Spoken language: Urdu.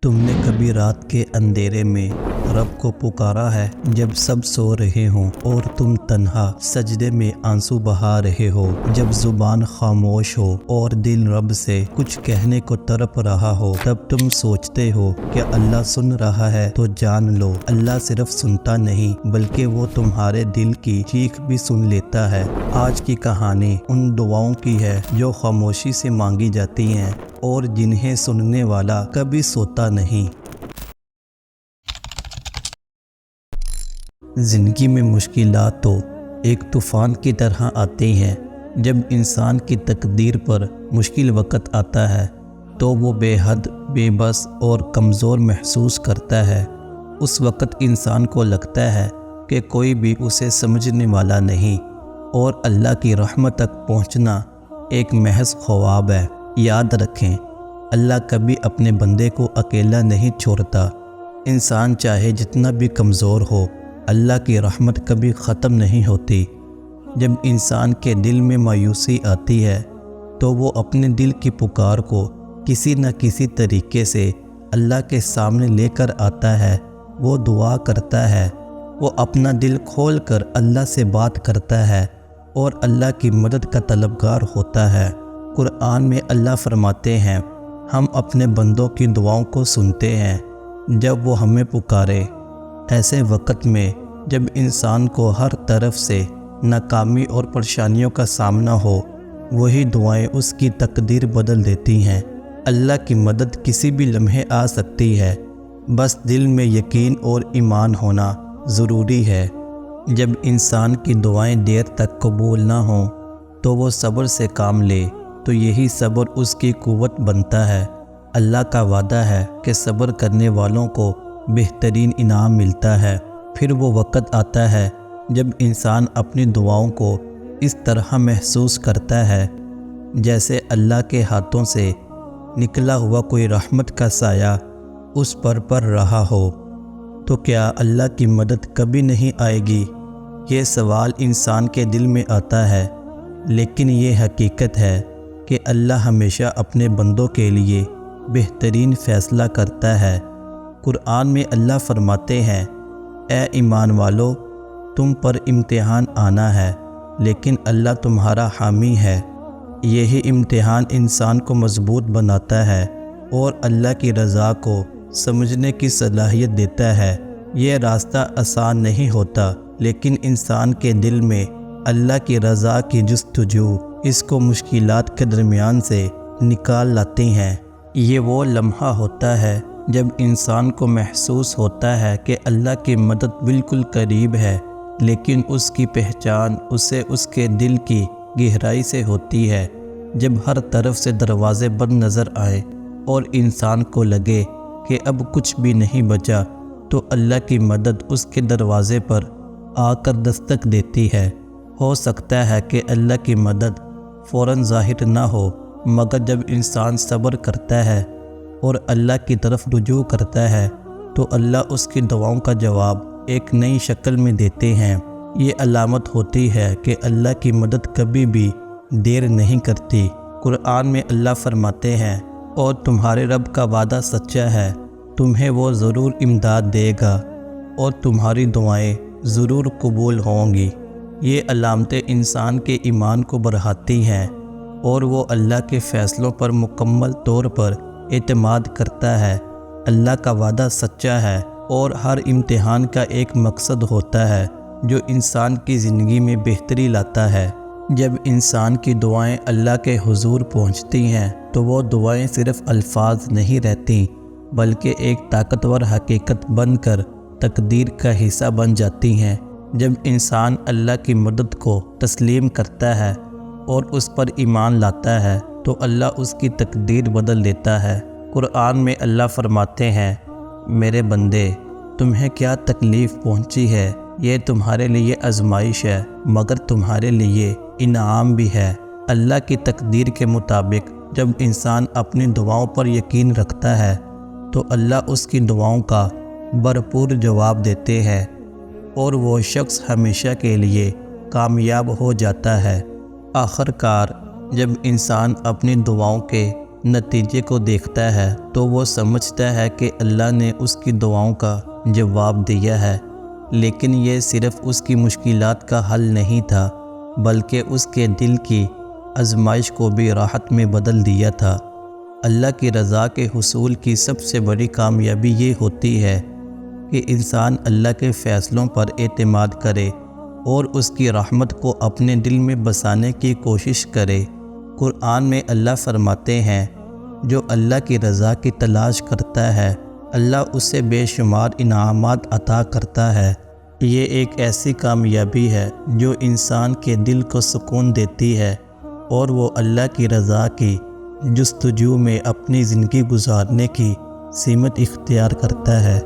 تم نے کبھی رات کے اندھیرے میں رب کو پکارا ہے جب سب سو رہے ہوں اور تم تنہا سجدے میں آنسو بہا رہے ہو، جب زبان خاموش ہو اور دل رب سے کچھ کہنے کو تڑپ رہا ہو؟ تب تم سوچتے ہو کہ اللہ سن رہا ہے، تو جان لو اللہ صرف سنتا نہیں بلکہ وہ تمہارے دل کی چیخ بھی سن لیتا ہے۔ آج کی کہانی ان دعاؤں کی ہے جو خاموشی سے مانگی جاتی ہیں اور جنہیں سننے والا کبھی سوتا نہیں۔ زندگی میں مشکلات تو ایک طوفان کی طرح آتے ہیں۔ جب انسان کی تقدیر پر مشکل وقت آتا ہے تو وہ بے حد بے بس اور کمزور محسوس کرتا ہے۔ اس وقت انسان کو لگتا ہے کہ کوئی بھی اسے سمجھنے والا نہیں اور اللہ کی رحمت تک پہنچنا ایک محض خواب ہے۔ یاد رکھیں، اللہ کبھی اپنے بندے کو اکیلا نہیں چھوڑتا۔ انسان چاہے جتنا بھی کمزور ہو، اللہ کی رحمت کبھی ختم نہیں ہوتی۔ جب انسان کے دل میں مایوسی آتی ہے تو وہ اپنے دل کی پکار کو کسی نہ کسی طریقے سے اللہ کے سامنے لے کر آتا ہے۔ وہ دعا کرتا ہے، وہ اپنا دل کھول کر اللہ سے بات کرتا ہے اور اللہ کی مدد کا طلبگار ہوتا ہے۔ قرآن میں اللہ فرماتے ہیں، ہم اپنے بندوں کی دعاؤں کو سنتے ہیں جب وہ ہمیں پکارے۔ ایسے وقت میں جب انسان کو ہر طرف سے ناکامی اور پریشانیوں کا سامنا ہو، وہی دعائیں اس کی تقدیر بدل دیتی ہیں۔ اللہ کی مدد کسی بھی لمحے آ سکتی ہے، بس دل میں یقین اور ایمان ہونا ضروری ہے۔ جب انسان کی دعائیں دیر تک قبول نہ ہوں تو وہ صبر سے کام لے، تو یہی صبر اس کی قوت بنتا ہے۔ اللہ کا وعدہ ہے کہ صبر کرنے والوں کو بہترین انعام ملتا ہے۔ پھر وہ وقت آتا ہے جب انسان اپنی دعاؤں کو اس طرح محسوس کرتا ہے جیسے اللہ کے ہاتھوں سے نکلا ہوا کوئی رحمت کا سایہ اس پر پڑ رہا ہو۔ تو کیا اللہ کی مدد کبھی نہیں آئے گی؟ یہ سوال انسان کے دل میں آتا ہے، لیکن یہ حقیقت ہے کہ اللہ ہمیشہ اپنے بندوں کے لیے بہترین فیصلہ کرتا ہے۔ قرآن میں اللہ فرماتے ہیں، اے ایمان والو، تم پر امتحان آنا ہے، لیکن اللہ تمہارا حامی ہے۔ یہی امتحان انسان کو مضبوط بناتا ہے اور اللہ کی رضا کو سمجھنے کی صلاحیت دیتا ہے۔ یہ راستہ آسان نہیں ہوتا، لیکن انسان کے دل میں اللہ کی رضا کی جستجو اس کو مشکلات کے درمیان سے نکال لاتی ہیں۔ یہ وہ لمحہ ہوتا ہے جب انسان کو محسوس ہوتا ہے کہ اللہ کی مدد بالکل قریب ہے، لیکن اس کی پہچان اسے اس کے دل کی گہرائی سے ہوتی ہے۔ جب ہر طرف سے دروازے بند نظر آئیں اور انسان کو لگے کہ اب کچھ بھی نہیں بچا، تو اللہ کی مدد اس کے دروازے پر آ کر دستک دیتی ہے۔ ہو سکتا ہے کہ اللہ کی مدد فوراً ظاہر نہ ہو، مگر جب انسان صبر کرتا ہے اور اللہ کی طرف رجوع کرتا ہے تو اللہ اس کی دعاؤں کا جواب ایک نئی شکل میں دیتے ہیں۔ یہ علامت ہوتی ہے کہ اللہ کی مدد کبھی بھی دیر نہیں کرتی۔ قرآن میں اللہ فرماتے ہیں، اور تمہارے رب کا وعدہ سچا ہے، تمہیں وہ ضرور امداد دے گا اور تمہاری دعائیں ضرور قبول ہوں گی۔ یہ علامتیں انسان کے ایمان کو بڑھاتی ہیں اور وہ اللہ کے فیصلوں پر مکمل طور پر اعتماد کرتا ہے۔ اللہ کا وعدہ سچا ہے اور ہر امتحان کا ایک مقصد ہوتا ہے جو انسان کی زندگی میں بہتری لاتا ہے۔ جب انسان کی دعائیں اللہ کے حضور پہنچتی ہیں تو وہ دعائیں صرف الفاظ نہیں رہتی، بلکہ ایک طاقتور حقیقت بن کر تقدیر کا حصہ بن جاتی ہیں۔ جب انسان اللہ کی مدد کو تسلیم کرتا ہے اور اس پر ایمان لاتا ہے تو اللہ اس کی تقدیر بدل دیتا ہے۔ قرآن میں اللہ فرماتے ہیں، میرے بندے، تمہیں کیا تکلیف پہنچی ہے؟ یہ تمہارے لیے آزمائش ہے، مگر تمہارے لیے انعام بھی ہے۔ اللہ کی تقدیر کے مطابق جب انسان اپنی دعاؤں پر یقین رکھتا ہے تو اللہ اس کی دعاؤں کا بھرپور جواب دیتے ہیں اور وہ شخص ہمیشہ کے لیے کامیاب ہو جاتا ہے۔ آخر کار جب انسان اپنی دعاؤں کے نتیجے کو دیکھتا ہے تو وہ سمجھتا ہے کہ اللہ نے اس کی دعاؤں کا جواب دیا ہے، لیکن یہ صرف اس کی مشکلات کا حل نہیں تھا بلکہ اس کے دل کی آزمائش کو بھی راحت میں بدل دیا تھا۔ اللہ کی رضا کے حصول کی سب سے بڑی کامیابی یہ ہوتی ہے کہ انسان اللہ کے فیصلوں پر اعتماد کرے اور اس کی رحمت کو اپنے دل میں بسانے کی کوشش کرے۔ قرآن میں اللہ فرماتے ہیں، جو اللہ کی رضا کی تلاش کرتا ہے اللہ اسے بے شمار انعامات عطا کرتا ہے۔ یہ ایک ایسی کامیابی ہے جو انسان کے دل کو سکون دیتی ہے اور وہ اللہ کی رضا کی جستجو میں اپنی زندگی گزارنے کی سمت اختیار کرتا ہے۔